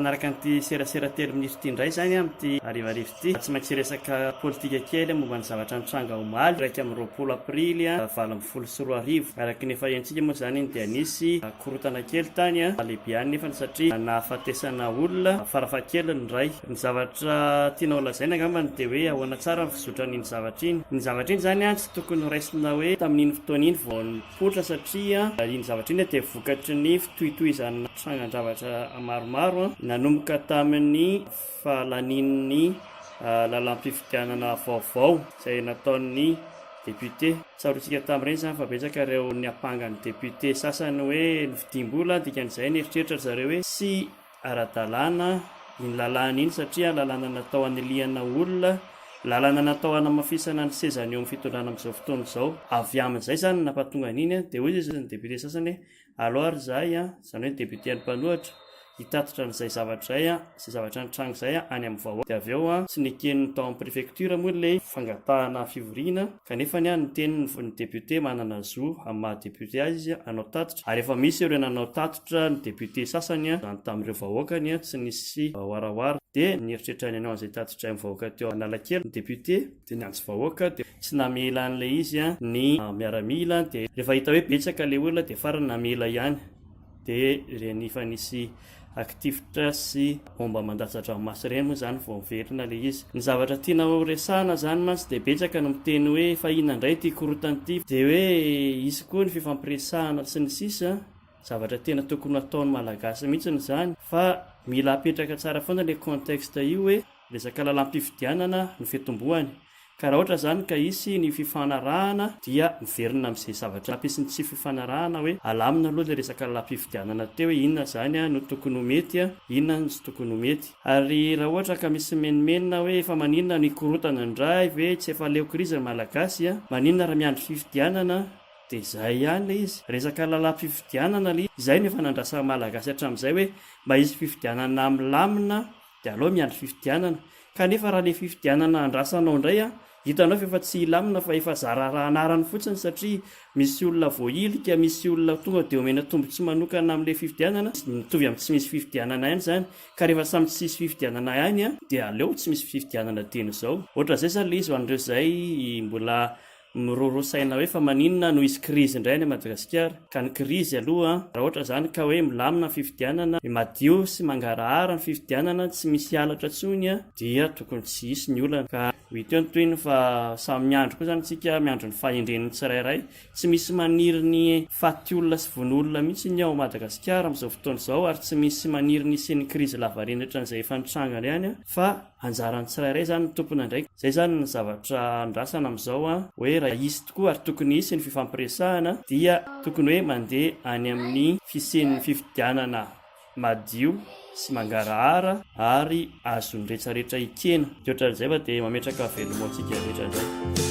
mpanaraka an'ity serasera telo minitra ity indray zany amin'ity arivarivo ity tsy maintsy resaka politika kely momba ny zavatra nitranga omaly raiky amin'ny 20 aprily 2024 araky ny efa entsika moa zany dia nisy korotana kely tany lehibiany nefa satria nahafatesana olona farafakely ny ray ny zavatra tianao lazaina angambany dia hoe ahoana tsara ny fizotra n'iny zavatra iny ny zavatra iny zany tsy tokony raisina hoe tamin'iny fotoana iny vao nipoitra satria iny zavatra iny dia vokatry ny fitohitohizana trangan-javatra maromaro nanomboka tamin'ny fahalanian'ny lalam-pifidianana vaovao izay nataon'ny député tsarotsika tamin'ireny zany fa betsaka ireo ny ampangany député sasany hoe nividimbola dikan'izay nieritreritra zareo hoe sy ara-dalàna iny lalàna iny satria lalàna natao aniliana olona lalàna natao hanamafisana ny sezany eo amin'ny fitondrana amin'izao fotoana izao avy amin'izay zany nampatonga an'iny dia hoy izy ny député sasany alors zay zany hoe député any mpanohatra hitatitra n'izay zavatra zay izay zavatra nitranga zay any amin'ny vahoaka dia avy eo tsy nekeny tao amin'ny préfecture moa ilay fangatahana fivoriana kanefa ny tenin'ny ny député manana zo amin'ny maha député azy izy anao tatitra ary efa misy ireo nanao tatitra ny député sasany zany tamin'ireo vahoakany tsy nisy warawara dia nieritreritra ny anao an'izay tatitra amin'ny vahoaka teo Analakely ny député dia niantsy vahoaka dia tsy namela an'ilay izy ny miaramila dia rehefa hita hoe betsaka ilay olona dia farany namela ihany dia reny fa nisy aktivitra sy momba mandatsatra masy ireny moa zany vao miverina ilay izy ny zavatra tianao resahana zany mantsy dia betsaka no miteny hoe fa inona indray ity korotana ity dia hoe isy koa ny fifampiresahana sy ny sisa zavatra tena tokony ataon'ny malagasy mihitsy zany fa mila apetraka tsara foana ilay contexte io hoe resaka lalam-pifidianana ny fitomboany ka raha ohatra zany ka isy ny fifanarahana dia miverina amin'izay zavatra ampiasiny tsy fifanarahana hoe alamina aloha ilay resaka lalam-pifidianana teo hoe inona zany no tokony ho mety inona no tsy tokony ho mety ary raha ohatra ka misy menimenina hoe efa maninona ny korotana indray ve tsy efa leo krizy ny malagasy maninona raha miandry fifidianana dia izay ihany le izy resaka lalam-pifidianana le izay nefa nandrasa malagasy hatramin'izay hoe mba izy fifidianana milamina dia aloha miandry fifidianana kanefa raha le fifidianana andrasanao indray hitanao fa efa tsy ilamina fa efa zara raha anarany fotsiny satria misy olona voailika misy olona tonga dia omena tombontsi manokana amin'ilay fifidianana mitovy amin'ny tsy misy fifidianana ihany zany ka rehefa samy tsy misy fifidianana ihany dia aleo tsy misy fifidianana teny izao ohatra zay zany le izy ho an'ireo zay mbola mirorosaina hoe fa maninona no isy krizy indray any Madagasikara ka ny krizy aloha raha ohatra zany ka hoe milamina ny fifidianana madio sy mangarahara ny fifidianana tsy misy halatra tsony dia tokony tsy isy ny olana ka hiteo ny toyny fa samy miandro koa zany tsika miandro ny fahendren'ny tsirairay tsy misy maniry ny faty olona sy von'olona mihitsy ny ao Madagasikara amin'izao fotoana izao ary tsy misy maniry ny isen'ny krizy lavareny ohatran'izay efa nitrangana ihany fa anjaran'ny tsirairay zany ny tompona ndraiky zay zany ny zavatra andrasana amin'izao hoe raha isy tokoa ary tokony isy ny fifampiresahana dia tokony hoe mandeha any amin'ny fisen'ny fifidianana madio sy mangarahara ary azony rehetrarehetra ikena dia ohatran'izay fa dia mametraka velomontsika rehetra indray